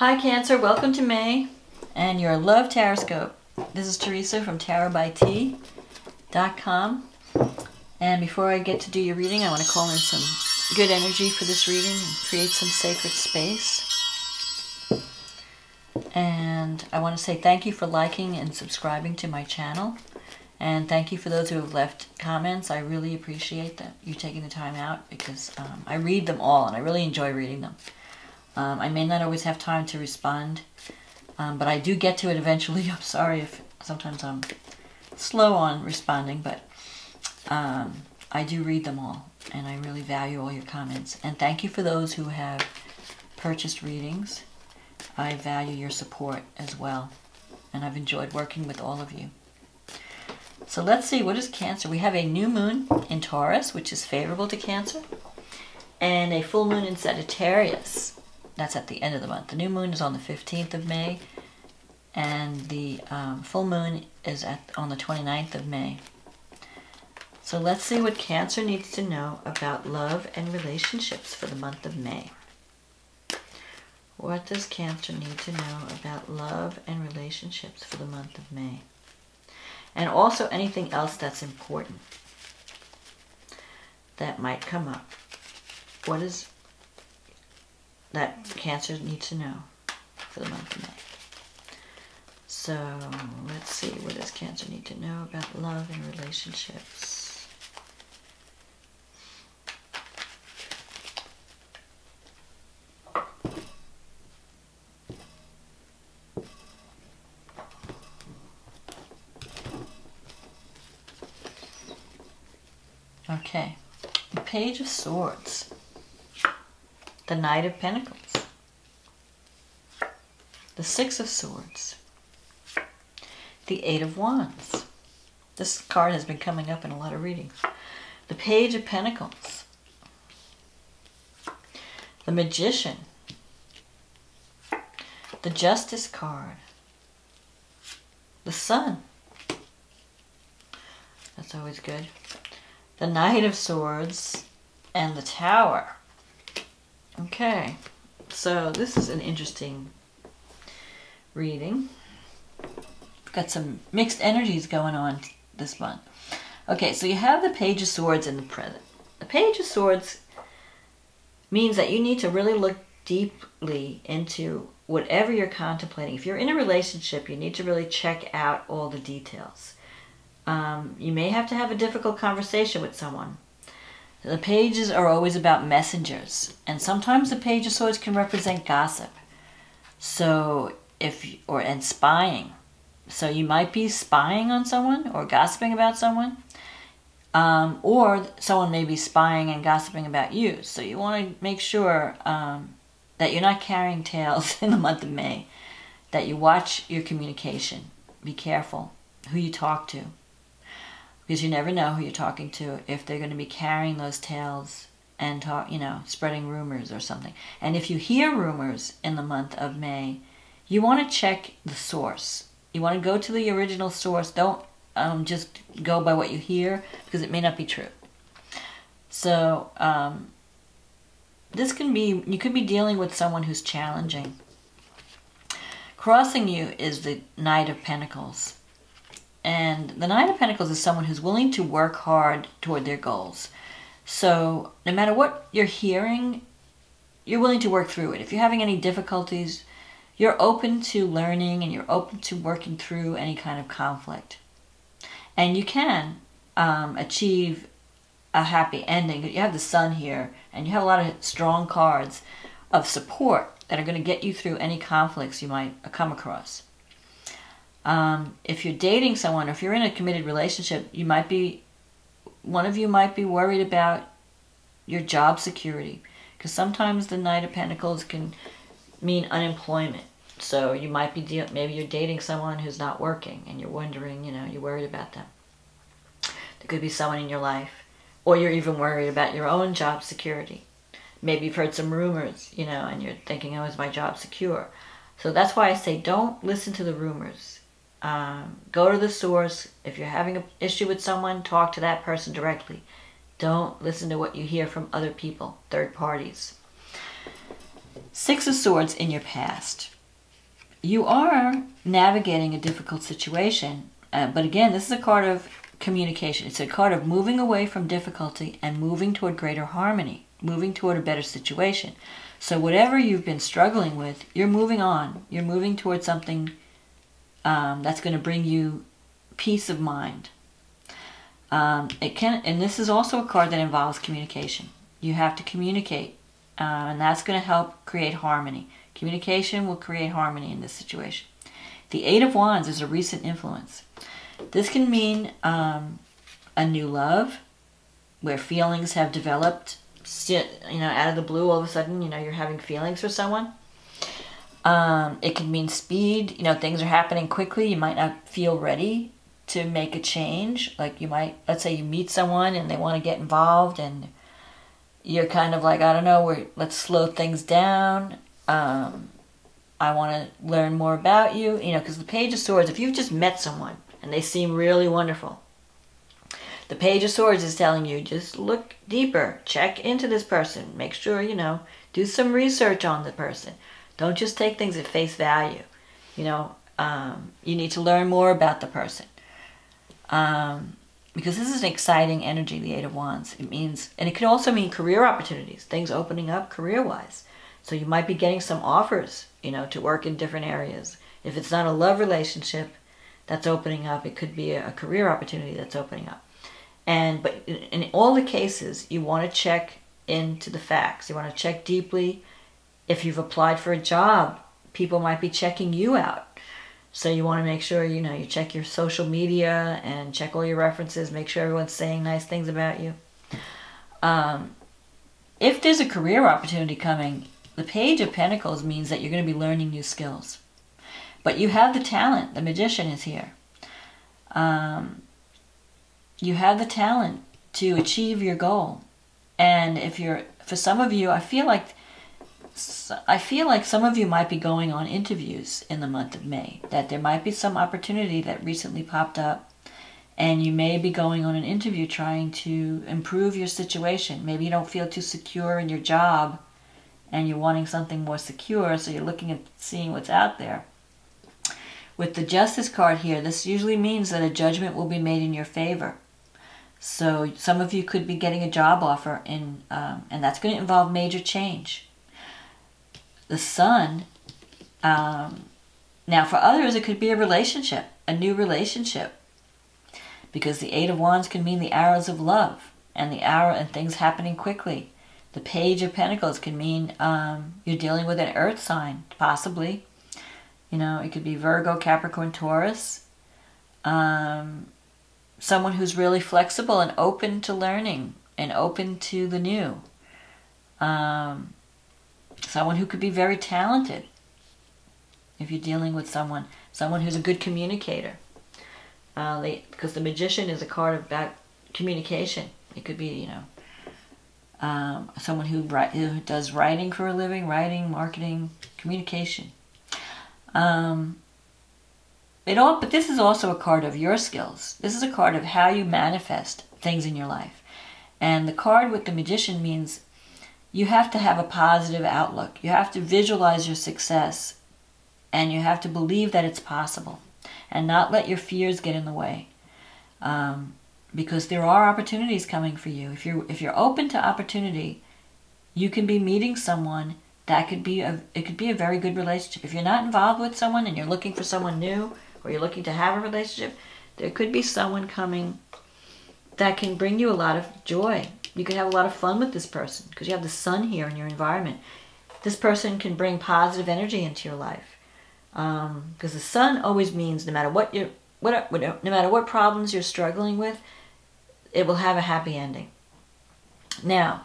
Hi Cancer, welcome to May and your Love TarotScope. This is Teresa from tarotbyt.com. And before I get to do your reading, I want to call in some good energy for this reading and create some sacred space. And I want to say thank you for liking and subscribing to my channel. And thank you for those who have left comments. I really appreciate that you taking the time out because I read them all and I really enjoy reading them. I may not always have time to respond, but I do get to it eventually. I'm sorry if sometimes I'm slow on responding, but I do read them all, and I really value all your comments. And thank you for those who have purchased readings. I value your support as well, and I've enjoyed working with all of you. So let's see, what is Cancer? We have a new moon in Taurus, which is favorable to Cancer, and a full moon in Sagittarius. That's at the end of the month. The new moon is on the 15th of May, and the full moon is on the 29th of May. So let's see what Cancer needs to know about love and relationships for the month of May. What does Cancer need to know about love and relationships for the month of May? And also anything else that's important that might come up. What is that Cancer needs to know for the month of May? So let's see, what does Cancer need to know about love and relationships? Okay, the Page of Swords. The Knight of Pentacles, the Six of Swords, the Eight of Wands. This card has been coming up in a lot of readings. The Page of Pentacles, the Magician, the Justice card, the Sun. That's always good. The Knight of Swords and the Tower. Okay, so this is an interesting reading. Got some mixed energies going on this month. Okay, so you have the Page of Swords in the present. The Page of Swords means that you need to really look deeply into whatever you're contemplating. If you're in a relationship, you need to really check out all the details. You may have to have a difficult conversation with someone. The pages are always about messengers, and sometimes the Page of Swords can represent gossip. So and spying. So you might be spying on someone or gossiping about someone, or someone may be spying and gossiping about you. So you want to make sure that you're not carrying tales in the month of May, that you watch your communication. Be careful who you talk to, because you never know who you're talking to, if they're going to be carrying those tales and spreading rumors or something. And if you hear rumors in the month of May, you want to check the source. You want to go to the original source. Don't just go by what you hear, because it may not be true. So this can be, you could be dealing with someone who's challenging. Crossing you is the Knight of Pentacles. And the Knight of Pentacles is someone who's willing to work hard toward their goals. So no matter what you're hearing, you're willing to work through it. If you're having any difficulties, you're open to learning and you're open to working through any kind of conflict. And you can achieve a happy ending. You have the Sun here, and you have a lot of strong cards of support that are going to get you through any conflicts you might come across. If you're dating someone, or if you're in a committed relationship, one of you might be worried about your job security, because sometimes the Knight of Pentacles can mean unemployment. So you might be maybe you're dating someone who's not working, and you're wondering, you're worried about them. There could be someone in your life, or you're even worried about your own job security. Maybe you've heard some rumors, and you're thinking, oh, is my job secure? So that's why I say don't listen to the rumors. Go to the source. If you're having an issue with someone, talk to that person directly. Don't listen to what you hear from other people, third parties. Six of Swords in your past. You are navigating a difficult situation, but again, this is a card of communication. It's a card of moving away from difficulty and moving toward greater harmony, moving toward a better situation. So whatever you've been struggling with, you're moving on. You're moving towards something that's going to bring you peace of mind. And this is also a card that involves communication. You have to communicate, and that's going to help create harmony. Communication will create harmony in this situation. The Eight of Wands is a recent influence. This can mean a new love, where feelings have developed, out of the blue. All of a sudden, you're having feelings for someone. It can mean speed. Things are happening quickly. You might not feel ready to make a change. Like let's say you meet someone and they want to get involved, and you're kind of like, I don't know, let's slow things down. I want to learn more about you, because the Page of Swords, if you've just met someone and they seem really wonderful, the Page of Swords is telling you, just look deeper, check into this person, make sure, do some research on the person. Don't just take things at face value. You need to learn more about the person. Because this is an exciting energy, the Eight of Wands. It means, and it could also mean career opportunities, things opening up career-wise. So you might be getting some offers, to work in different areas. If it's not a love relationship that's opening up, it could be a career opportunity that's opening up. But in all the cases, you want to check into the facts. You want to check deeply. If you've applied for a job, people might be checking you out. So you want to make sure, you check your social media and check all your references, make sure everyone's saying nice things about you. If there's a career opportunity coming, the Page of Pentacles means that you're going to be learning new skills. But you have the talent. The Magician is here. You have the talent to achieve your goal. And for some of you, I feel like some of you might be going on interviews in the month of May. That there might be some opportunity that recently popped up, and you may be going on an interview trying to improve your situation. Maybe you don't feel too secure in your job, and you're wanting something more secure, so you're looking at seeing what's out there. With the Justice card here, this usually means that a judgment will be made in your favor. So some of you could be getting a job offer, and that's going to involve major change. The Sun, now for others it could be a relationship, a new relationship. Because the Eight of Wands can mean the arrows of love, and things happening quickly. The Page of Pentacles can mean you're dealing with an earth sign, possibly. It could be Virgo, Capricorn, Taurus. Someone who's really flexible and open to learning and open to the new. Someone who could be very talented. If you're dealing with someone who's a good communicator. Because the Magician is a card about communication. It could be, someone who does writing for a living, marketing, communication. But this is also a card of your skills. This is a card of how you manifest things in your life. And the card with the Magician means you have to have a positive outlook. You have to visualize your success, and you have to believe that it's possible, and not let your fears get in the way. Because there are opportunities coming for you. If you're open to opportunity, you can be meeting someone that could be it could be a very good relationship. If you're not involved with someone and you're looking for someone new, or you're looking to have a relationship, there could be someone coming that can bring you a lot of joy. You could have a lot of fun with this person because you have the Sun here in your environment. This person can bring positive energy into your life. Because the Sun always means no matter what problems you're struggling with, it will have a happy ending. Now,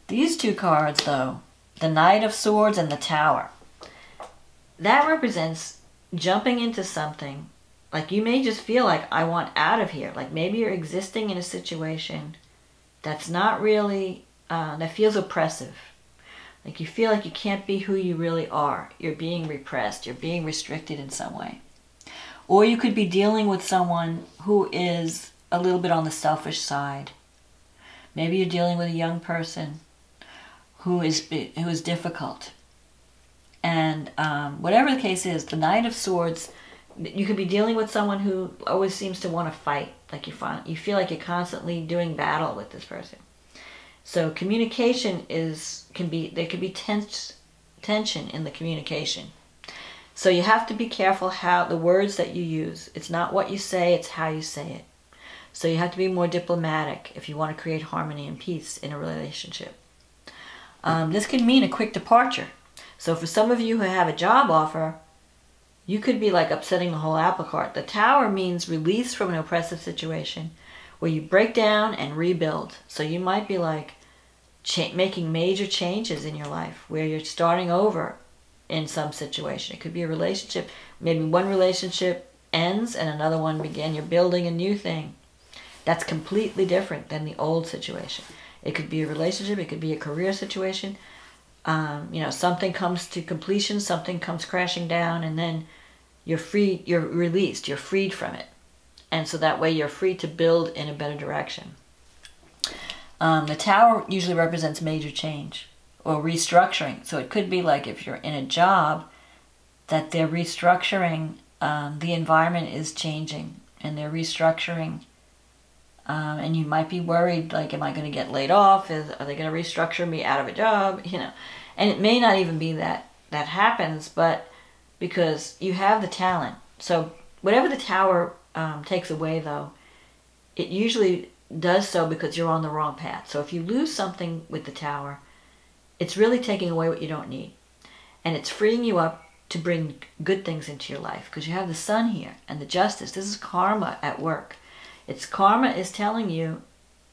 these two cards, though, the Knight of Swords and the Tower, that represents jumping into something. Like you may just feel like, I want out of here. Like maybe you're existing in a situation that's not really, that feels oppressive. Like you feel like you can't be who you really are. You're being repressed. You're being restricted in some way. Or you could be dealing with someone who is a little bit on the selfish side. Maybe you're dealing with a young person who is difficult. And whatever the case is, the Knight of Swords, you could be dealing with someone who always seems to want to fight. Like you feel like you're constantly doing battle with this person. So communication there could be tension in the communication. So you have to be careful how the words that you use. It's not what you say, it's how you say it. So you have to be more diplomatic if you want to create harmony and peace in a relationship. This could mean a quick departure. So for some of you who have a job offer, you could be like upsetting the whole apple cart. The Tower means release from an oppressive situation where you break down and rebuild. So you might be like making major changes in your life where you're starting over in some situation. It could be a relationship. Maybe one relationship ends and another one begins. You're building a new thing. That's completely different than the old situation. It could be a relationship. It could be a career situation. You know, something comes to completion, something comes crashing down, and then you're free, you're released, you're freed from it. And so that way you're free to build in a better direction. The Tower usually represents major change or restructuring. So it could be like if you're in a job that they're restructuring, the environment is changing and they're restructuring. And you might be worried, like, am I going to get laid off? Are they going to restructure me out of a job? You know, and it may not even be that happens, but because you have the talent. So whatever the Tower takes away, though, it usually does so because you're on the wrong path. So if you lose something with the Tower, it's really taking away what you don't need. And it's freeing you up to bring good things into your life because you have the Sun here and the Justice. This is karma at work. It's karma is telling you,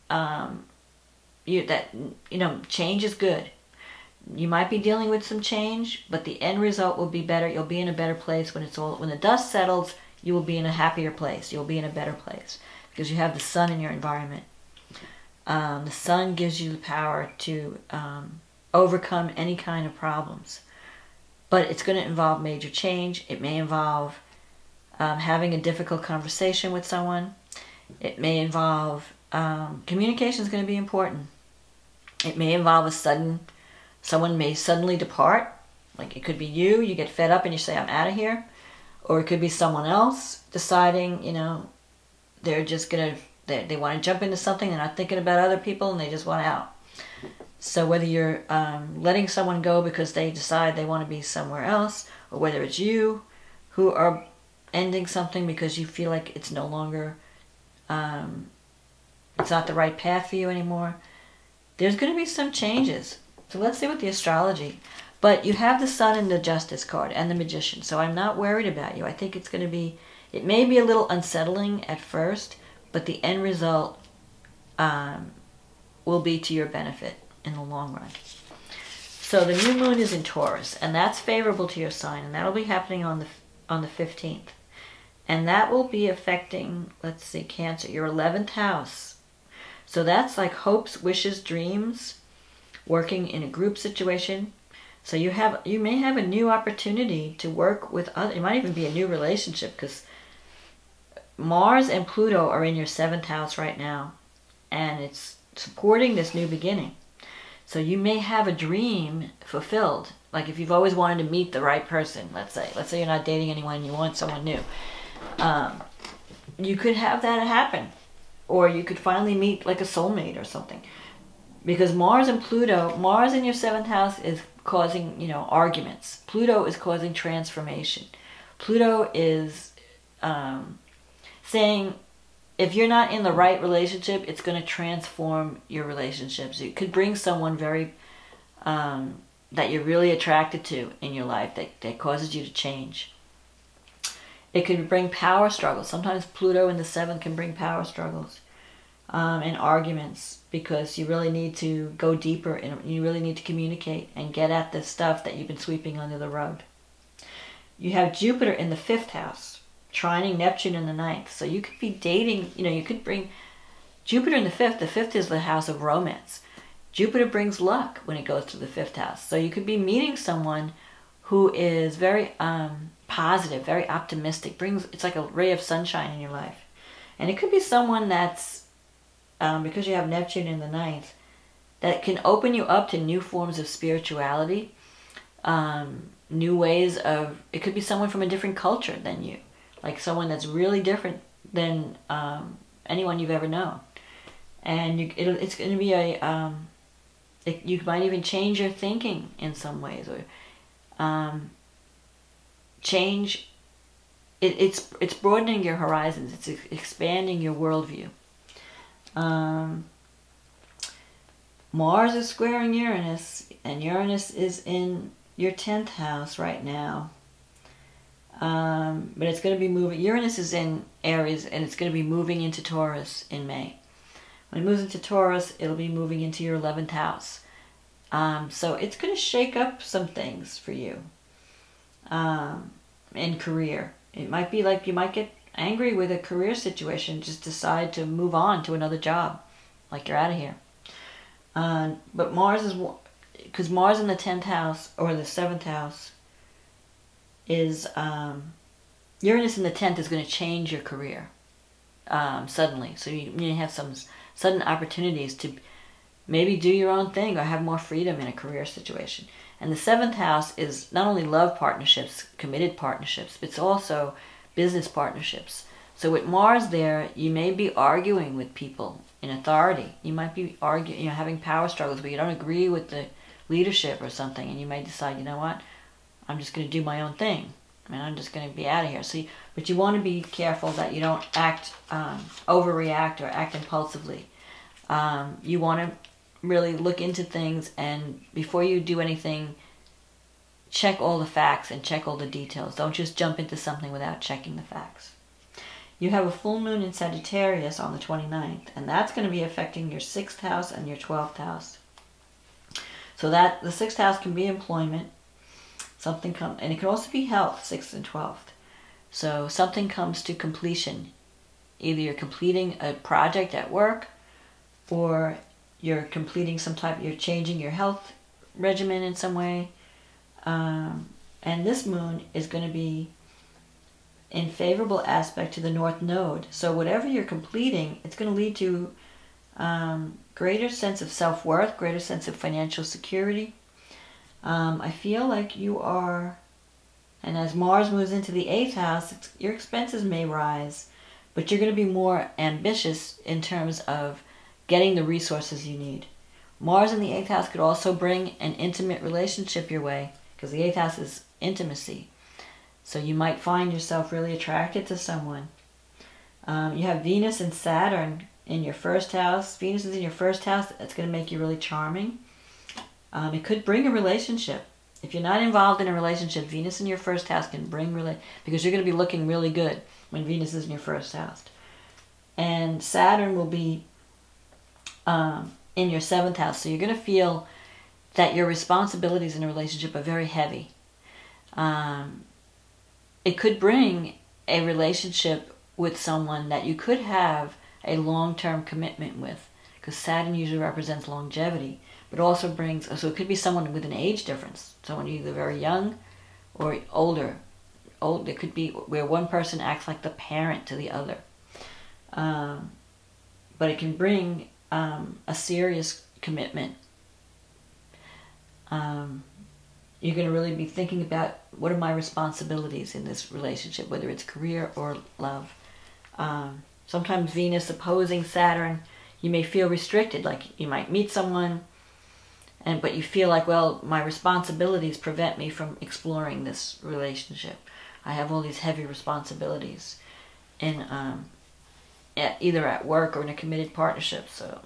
that, you know, change is good. You might be dealing with some change, but the end result will be better. You'll be in a better place when the dust settles. You will be in a happier place. You'll be in a better place because you have the Sun in your environment. The Sun gives you the power to overcome any kind of problems, but it's going to involve major change. It may involve having a difficult conversation with someone. It may involve, communication is going to be important. It may involve someone may suddenly depart. Like it could be you get fed up and you say, I'm out of here. Or it could be someone else deciding, you know, they're just going to, they want to jump into something, they're not thinking about other people and they just want out. So whether you're letting someone go because they decide they want to be somewhere else, or whether it's you who are ending something because you feel like it's no longer, it's not the right path for you anymore, there's going to be some changes. So let's see what the astrology. But you have the Sun and the Justice card and the Magician. So I'm not worried about you. I think it's going to be, it may be a little unsettling at first, but the end result will be to your benefit in the long run. So the new moon is in Taurus, and that's favorable to your sign, and that'll be happening on the 15th. And that will be affecting, let's see, Cancer, your 11th house. So that's like hopes, wishes, dreams, working in a group situation. So you may have a new opportunity to work with others. It might even be a new relationship because Mars and Pluto are in your 7th house right now. And it's supporting this new beginning. So you may have a dream fulfilled. Like if you've always wanted to meet the right person, let's say you're not dating anyone and you want someone new. You could have that happen. Or you could finally meet like a soulmate or something. Because Mars and Pluto, Mars in your 7th house is causing, you know, arguments. Pluto is causing transformation. Pluto is saying if you're not in the right relationship, it's going to transform your relationships. It could bring someone very, that you're really attracted to in your life that causes you to change. It could bring power struggles. Sometimes Pluto in the 7th can bring power struggles and arguments because you really need to go deeper and you really need to communicate and get at the stuff that you've been sweeping under the rug. You have Jupiter in the 5th house, trining Neptune in the 9th. So you could be dating, you know, you could bring Jupiter in the 5th. The 5th is the house of romance. Jupiter brings luck when it goes to the 5th house. So you could be meeting someone who is very positive, very optimistic. It's like a ray of sunshine in your life. And it could be someone that's, because you have Neptune in the 9th, that can open you up to new forms of spirituality. new ways of, it could be someone from a different culture than you, like someone that's really different than anyone you've ever known. And it's going to be you might even change your thinking in some ways, or change. It's broadening your horizons. It's expanding your worldview. Mars is squaring Uranus, and Uranus is in your 10th house right now. But it's going to be moving. Uranus is in Aries, and it's going to be moving into Taurus in May. When it moves into Taurus, it'll be moving into your 11th house. So it's going to shake up some things for you in career. It might be like you might get angry with a career situation, just decide to move on to another job, like you're out of here. But Mars is, because Mars in the 10th house or the 7th house is, Uranus in the 10th is going to change your career suddenly. So you have some sudden opportunities to maybe do your own thing or have more freedom in a career situation. And the 7th house is not only love partnerships, committed partnerships, but it's also business partnerships. So with Mars there, you may be arguing with people in authority. You might be arguing, having power struggles where you don't agree with the leadership or something, and you may decide, you know what, I'm just going to do my own thing. I mean, I'm just going to be out of here. So, but you want to be careful that you don't act, overreact or act impulsively. You want to really look into things, and before you do anything, check all the facts and check all the details. Don't just jump into something without checking the facts. You have a full moon in Sagittarius on the 29th, and that's going to be affecting your 6th house and your 12th house. So that the 6th house can be employment, and it can also be health, 6th and 12th. So something comes to completion. Either you're completing a project at work, or you're completing you're changing your health regimen in some way. And this moon is going to be in favorable aspect to the North Node. So whatever you're completing, it's going to lead to greater sense of self-worth, greater sense of financial security. I feel like you are, and as Mars moves into the 8th house, your expenses may rise, but you're going to be more ambitious in terms of getting the resources you need. Mars in the 8th house could also bring an intimate relationship your way, because the 8th house is intimacy. So you might find yourself really attracted to someone. You have Venus and Saturn in your 1st house. Venus is in your 1st house. That's going to make you really charming. It could bring a relationship. If you're not involved in a relationship, Venus in your 1st house can bring because you're going to be looking really good when Venus is in your 1st house. And Saturn will be in your 7th house. So you're going to feel that your responsibilities in a relationship are very heavy. It could bring a relationship with someone that you could have a long-term commitment with, because Saturn usually represents longevity, but also brings, so it could be someone with an age difference, someone either very young or older. It could be where one person acts like the parent to the other. But it can bring a serious commitment. You're going to really be thinking about, what are my responsibilities in this relationship, whether it's career or love. Sometimes Venus opposing Saturn, you may feel restricted, like you might meet someone, but you feel like, well, my responsibilities prevent me from exploring this relationship. I have all these heavy responsibilities in either at work or in a committed partnership. So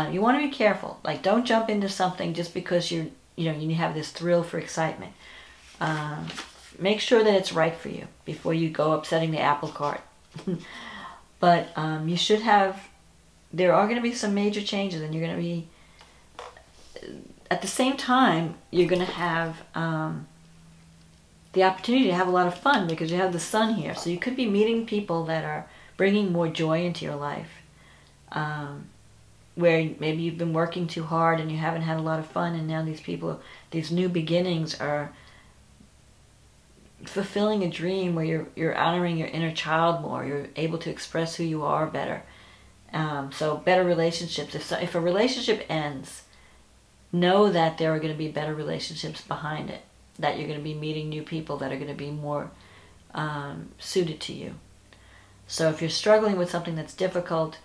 you want to be careful. Like, don't jump into something just because you have this thrill for excitement. Make sure that it's right for you before you go upsetting the apple cart. But you should have, there are going to be some major changes, and you're going to be, at the same time, you're going to have the opportunity to have a lot of fun, because you have the sun here. So you could be meeting people that are bringing more joy into your life, where maybe you've been working too hard and you haven't had a lot of fun, and now these new beginnings are fulfilling a dream where you're honoring your inner child more. You're able to express who you are better. So better relationships. If a relationship ends, know that there are going to be better relationships behind it. that you're going to be meeting new people that are going to be more suited to you. So if you're struggling with something that's difficult,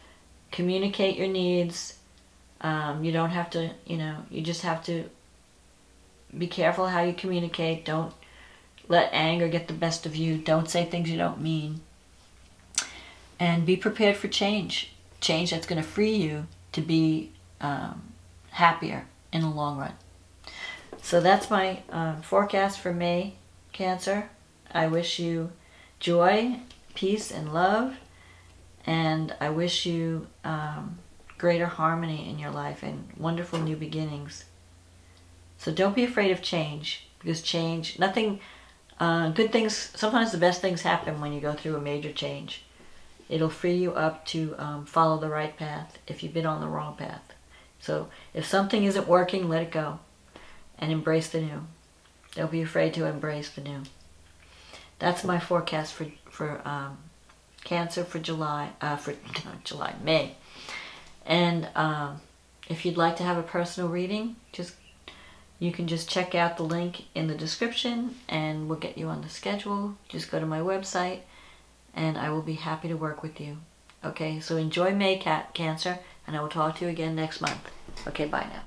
communicate your needs. You don't have to, you just have to be careful how you communicate. Don't let anger get the best of you. Don't say things you don't mean. And be prepared for change. Change that's going to free you to be happier in the long run. So that's my forecast for May, Cancer. I wish you joy, peace, and love. And I wish you greater harmony in your life and wonderful new beginnings. So don't be afraid of change, because change, good things, sometimes the best things happen when you go through a major change. It'll free you up to follow the right path if you've been on the wrong path. So if something isn't working, let it go and embrace the new. Don't be afraid to embrace the new. That's my forecast for Cancer for May. And if you'd like to have a personal reading, you can just check out the link in the description and we'll get you on the schedule. Just go to my website and I will be happy to work with you. Okay, so enjoy May, Cancer, and I will talk to you again next month. Okay, bye now.